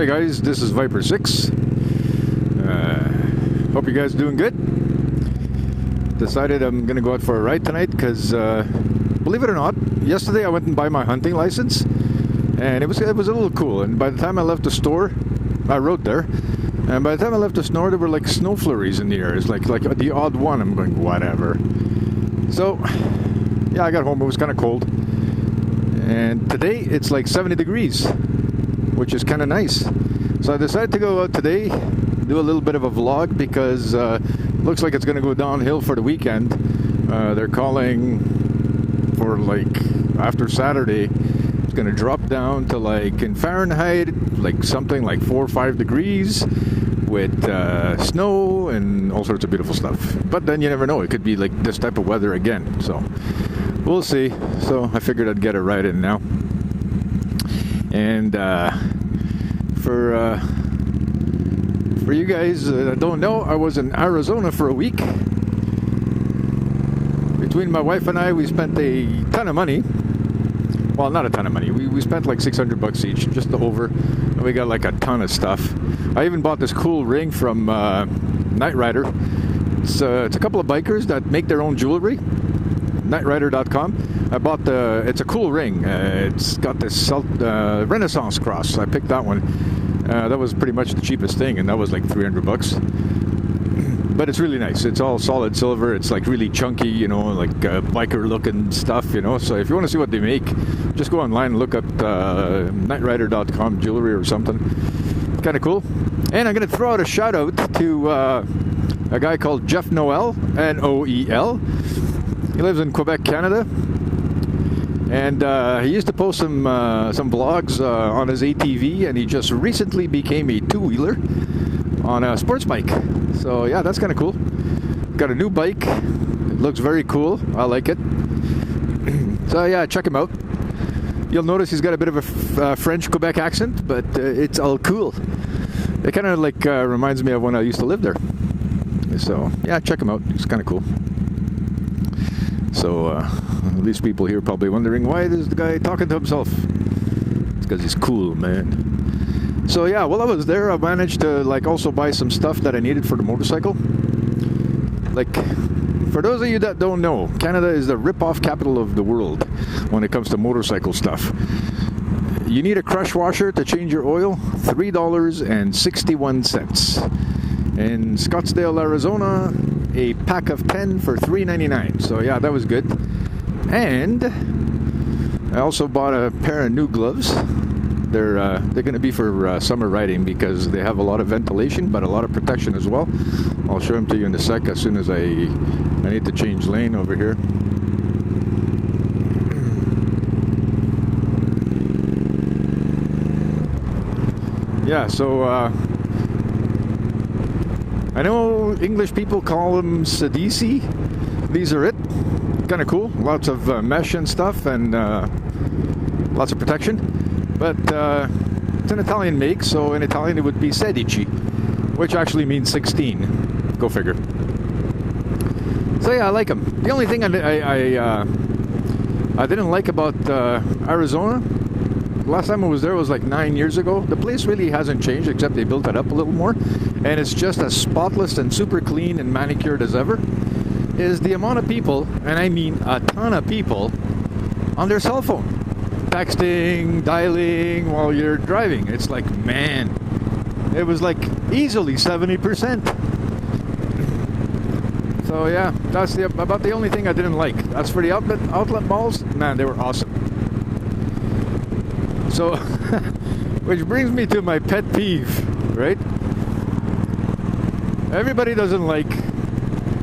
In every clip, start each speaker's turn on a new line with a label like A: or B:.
A: Hey guys, this is Viper 6. Hope you guys are doing good. Decided I'm going to go out for a ride tonight because, believe it or not, yesterday I went and bought my hunting license. And it was a little cool. And by the time I left the store, I rode there. And by the time I left the store, there were like snow flurries in the air. It's like the odd one. I'm going, whatever. So, yeah, I got home. It was kind of cold. And today it's like 70 degrees, which is kind of nice. So I decided to go out today, do a little bit of a vlog because it looks like it's going to go downhill for the weekend. They're calling for like after Saturday, it's going to drop down to like in Fahrenheit, like something like 4 or 5 degrees with snow and all sorts of beautiful stuff. But then you never know, it could be like this type of weather again. So we'll see. So I figured I'd get a ride in now. And for you guys that don't know, I was in Arizona for a week. Between my wife and I, we spent a ton of money. Well, not a ton of money. We spent like $600 each, just over. And we got like a ton of stuff. I even bought this cool ring from Nightrider. It's a couple of bikers that make their own jewelry. Nightrider.com. I bought it's a cool ring. It's got this Renaissance cross. I picked that one. That was pretty much the cheapest thing, and that was like $300. But it's really nice. It's all solid silver. It's like really chunky, you know, like biker looking stuff, you know. So if you want to see what they make, just go online and look up Nightrider.com jewelry or something. Kind of cool. And I'm going to throw out a shout out to a guy called Jeff Noel, Noel. He lives in Quebec, Canada. And he used to post some vlogs on his ATV, and he just recently became a two-wheeler on a sports bike. So yeah, that's kind of cool. Got a new bike. It looks very cool. I like it. So yeah, check him out. You'll notice he's got a bit of a French Quebec accent, but it's all cool. It kind of like reminds me of when I used to live there. So yeah, check him out. It's kind of cool. So these people here probably wondering, why is the guy talking to himself? It's because he's cool, man. So yeah, while I was there, I managed to like also buy some stuff that I needed for the motorcycle. Like, for those of you that don't know, Canada is the rip-off capital of the world when it comes to motorcycle stuff. You need a crush washer to change your oil, $3.61. In Scottsdale, Arizona, a pack of 10 for $3.99. So yeah, that was good. And I also bought a pair of new gloves. They're going to be for summer riding because they have a lot of ventilation, but a lot of protection as well. I'll show them to you in a sec as soon as I need to change lane over here. Yeah, so I know English people call them Sedisi. These are it. Kind of cool. Lots of mesh and stuff, and lots of protection. But it's an Italian make, so in Italian it would be Sedici, which actually means 16. Go figure. So yeah, I like them. The only thing I didn't like about Arizona, last time I was there was like 9 years ago. The place really hasn't changed, except they built it up a little more. And it's just as spotless and super clean and manicured as ever. Is the amount of people, and I mean a ton of people, on their cell phone. Texting, dialing while you're driving. It's like, man, it was like easily 70%. So yeah, that's about the only thing I didn't like. As for the outlet malls, man, they were awesome. So, which brings me to my pet peeve, right? Everybody doesn't like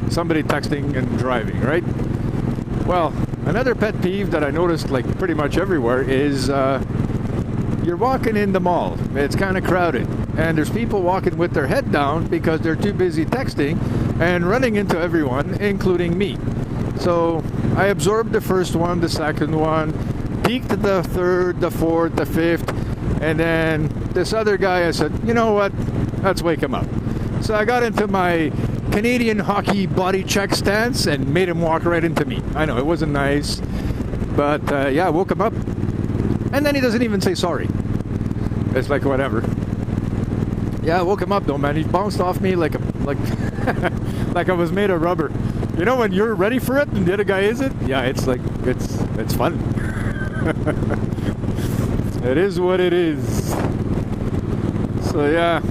A: somebody texting and driving, right? Well, another pet peeve that I noticed like pretty much everywhere is you're walking in the mall. It's kind of crowded. And there's people walking with their head down because they're too busy texting and running into everyone, including me. So I absorbed the first one, the second one, peeked at the third, the fourth, the fifth, and then this other guy, I said, you know what? Let's wake him up. So I got into my Canadian hockey body check stance and made him walk right into me. I know, it wasn't nice, but yeah, I woke him up. And then he doesn't even say sorry. It's like, whatever. Yeah, I woke him up though, man. He bounced off me like like I was made of rubber. You know when you're ready for it and the other guy isn't? Yeah, it's like it's fun. It is what it is. So yeah,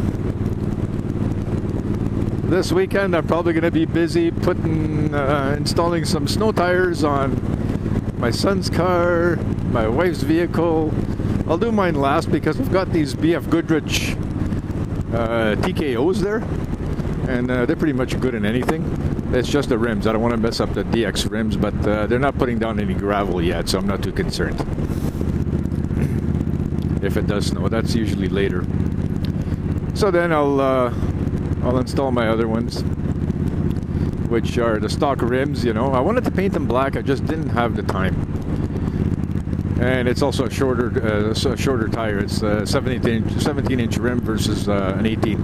A: this weekend I'm probably going to be busy installing some snow tires on my son's car, my wife's vehicle. I'll do mine last because I've got these BF Goodrich TKOs there, and they're pretty much good in anything. It's just the rims. I don't want to mess up the DX rims, but they're not putting down any gravel yet, so I'm not too concerned. If it does snow, that's usually later. So then I'll install my other ones, which are the stock rims. You know, I wanted to paint them black. I just didn't have the time. And it's also a shorter tire. It's a 17-inch rim versus an 18.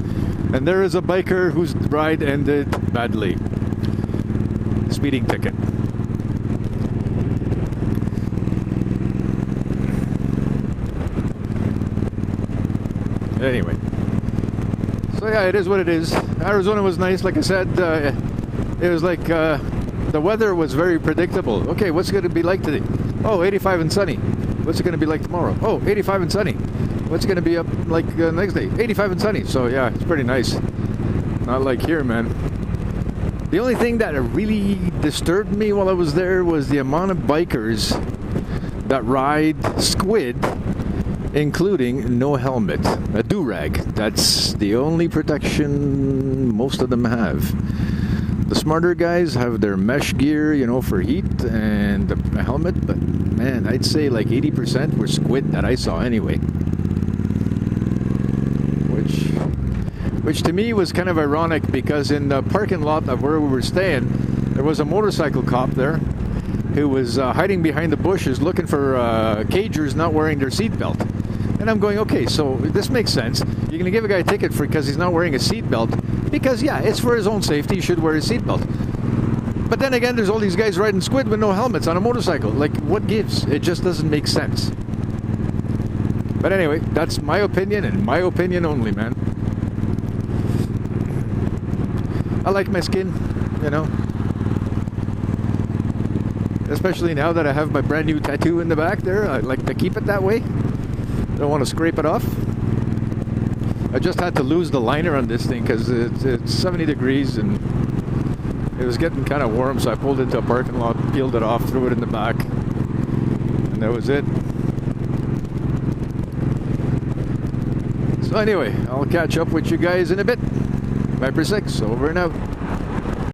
A: And there is a biker whose ride ended badly. Speeding ticket. Anyway. So yeah, it is what it is. Arizona was nice. Like I said, it was like the weather was very predictable. Okay, what's it going to be like today? Oh, 85 and sunny. What's it going to be like tomorrow? Oh, 85 and sunny. What's it going to be up like next day? 85 and sunny. So yeah, it's pretty nice. Not like here, man. The only thing that really disturbed me while I was there was the amount of bikers that ride squid, including no helmet, a do-rag. That's the only protection most of them have. The smarter guys have their mesh gear, you know, for heat and a helmet, but man, I'd say like 80% were squid that I saw anyway. Which to me was kind of ironic because in the parking lot of where we were staying, there was a motorcycle cop there who was hiding behind the bushes looking for cagers not wearing their seatbelt. And I'm going, okay, so this makes sense. You're going to give a guy a ticket because he's not wearing a seatbelt. Because, yeah, it's for his own safety. He should wear his seatbelt. But then again, there's all these guys riding squid with no helmets on a motorcycle. Like, what gives? It just doesn't make sense. But anyway, that's my opinion and my opinion only, man. I like my skin, you know. Especially now that I have my brand new tattoo in the back there. I like to keep it that way. Don't want to scrape it off. I just had to lose the liner on this thing because it's 70 degrees and it was getting kind of warm, so I pulled into a parking lot, peeled it off, threw it in the back, and that was it. So anyway, I'll catch up with you guys in a bit. Viper 6, over and out.